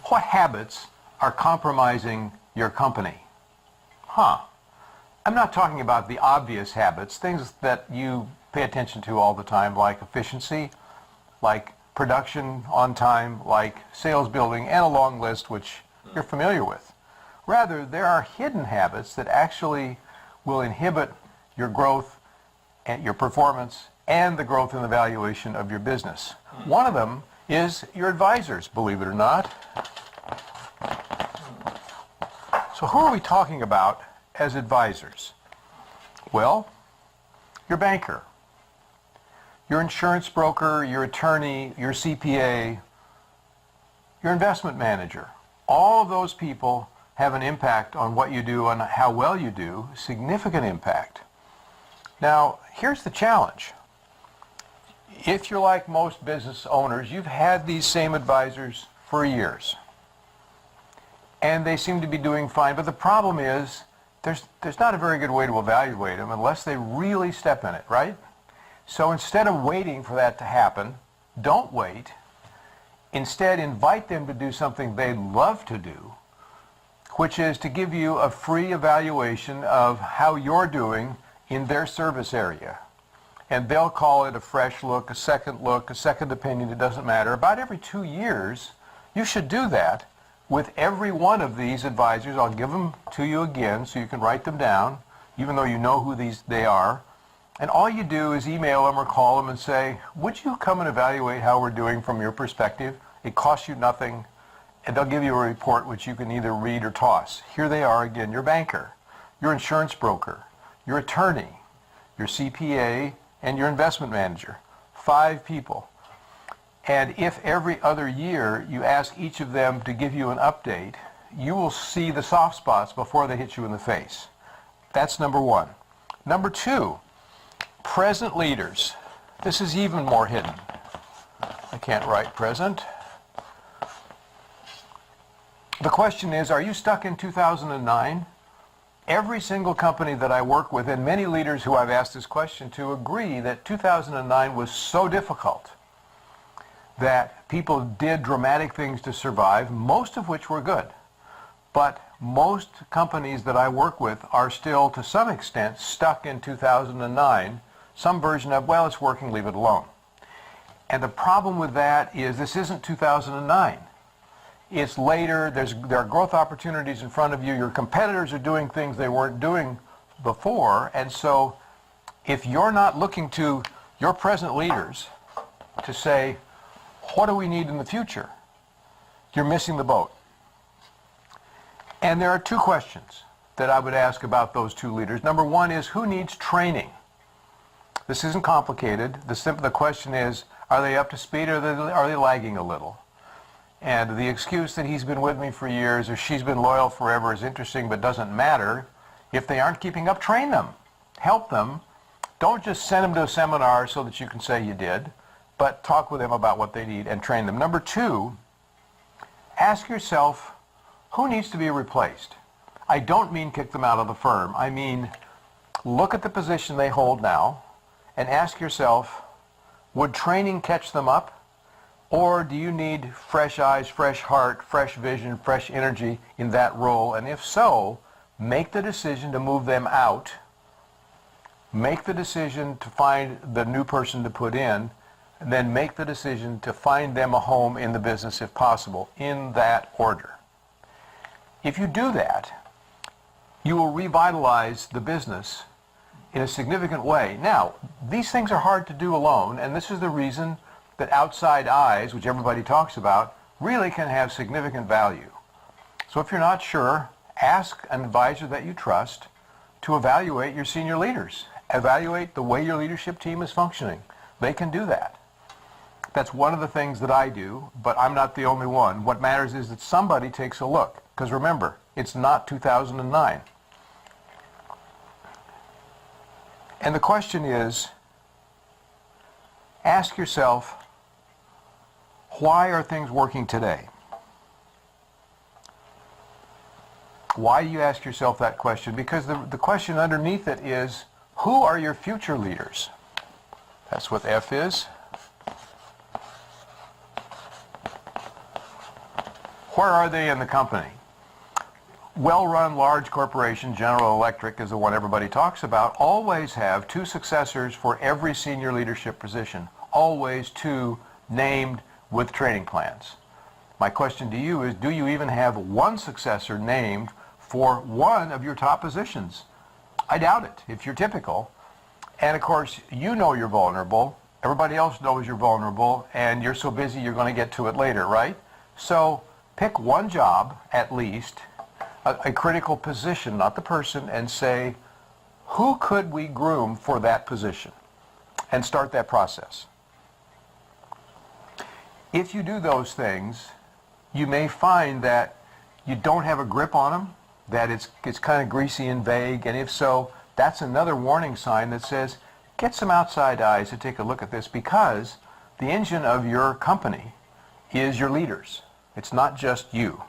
What habits are compromising your company? I'm not talking about the obvious habits, things that you pay attention to all the time, like efficiency, like production on time, like sales building, and a long list which you're familiar with. Rather, there are hidden habits that actually will inhibit your growth and your performance and the growth and the valuation of your business. One of them is your advisors, believe it or not. So who are we talking about as advisors? Well, your banker, your insurance broker, your attorney, your CPA, your investment manager. All of those people have an impact on what you do and how well you do, significant impact. Now, here's the challenge. If you're like most business owners, you've had these same advisors for years, and they seem to be doing fine, but the problem is there's not a very good way to evaluate them unless they really step in it, right? So instead of waiting for that to happen, don't wait. Instead, invite them to do something they love to do, which is to give you a free evaluation of how you're doing in their service area. And they'll call it a fresh look, a second opinion, it doesn't matter. About every 2 years, you should do that with every one of these advisors. I'll give them to you again so you can write them down, even though you know who they are. And all you do is email them or call them and say, would you come and evaluate how we're doing from your perspective? It costs you nothing, and they'll give you a report which you can either read or toss. Here they are again, your banker, your insurance broker, your attorney, your CPA, and your investment manager. 5 people. And if every other year you ask each of them to give you an update, you will see the soft spots before they hit you in the face. That's number 1. Number 2, present leaders. This is even more hidden. I can't write present. The question is, are you stuck in 2009? Every single company that I work with, and many leaders who I've asked this question to, agree that 2009 was so difficult that people did dramatic things to survive, most of which were good. But most companies that I work with are still, to some extent, stuck in 2009, some version of, well, it's working, leave it alone. And the problem with that is this isn't 2009. It's later, there are growth opportunities in front of you, your competitors are doing things they weren't doing before, and so if you're not looking to your present leaders to say, what do we need in the future? You're missing the boat. And there are 2 questions that I would ask about those 2 leaders. Number 1 is, who needs training? This isn't complicated. The question is, are they up to speed or are they lagging a little? And the excuse that he's been with me for years or she's been loyal forever is interesting but doesn't matter. If they aren't keeping up, train them. Help them. Don't just send them to a seminar so that you can say you did, but talk with them about what they need and train them. Number 2, ask yourself, who needs to be replaced? I don't mean kick them out of the firm. I mean, look at the position they hold now and ask yourself, would training catch them up? Or do you need fresh eyes, fresh heart, fresh vision, fresh energy in that role? And if so, make the decision to move them out. Make the decision to find the new person to put in, and then make the decision to find them a home in the business if possible, in that order. If you do that, you will revitalize the business in a significant way. Now, these things are hard to do alone, and this is the reason that outside eyes, which everybody talks about, really can have significant value. So if you're not sure, ask an advisor that you trust to evaluate your senior leaders. Evaluate the way your leadership team is functioning. They can do that. That's one of the things that I do, but I'm not the only one. What matters is that somebody takes a look, because remember, it's not 2009. And the question is, ask yourself, why are things working today? Why do you ask yourself that question? Because the question underneath it is, who are your future leaders? That's what F is. Where are they in the company? Well-run large corporation, General Electric is the one everybody talks about, always have 2 successors for every senior leadership position. Always 2 named with training plans. My question to you is, do you even have 1 successor named for one of your top positions? I doubt it, if you're typical. And of course, you know you're vulnerable. Everybody else knows you're vulnerable, and you're so busy you're going to get to it later, right? So pick 1 job, at least, a critical position, not the person, and say, who could we groom for that position? And start that process. If you do those things, you may find that you don't have a grip on them, that it's kind of greasy and vague, and if so, that's another warning sign that says, get some outside eyes to take a look at this, because the engine of your company is your leaders. It's not just you.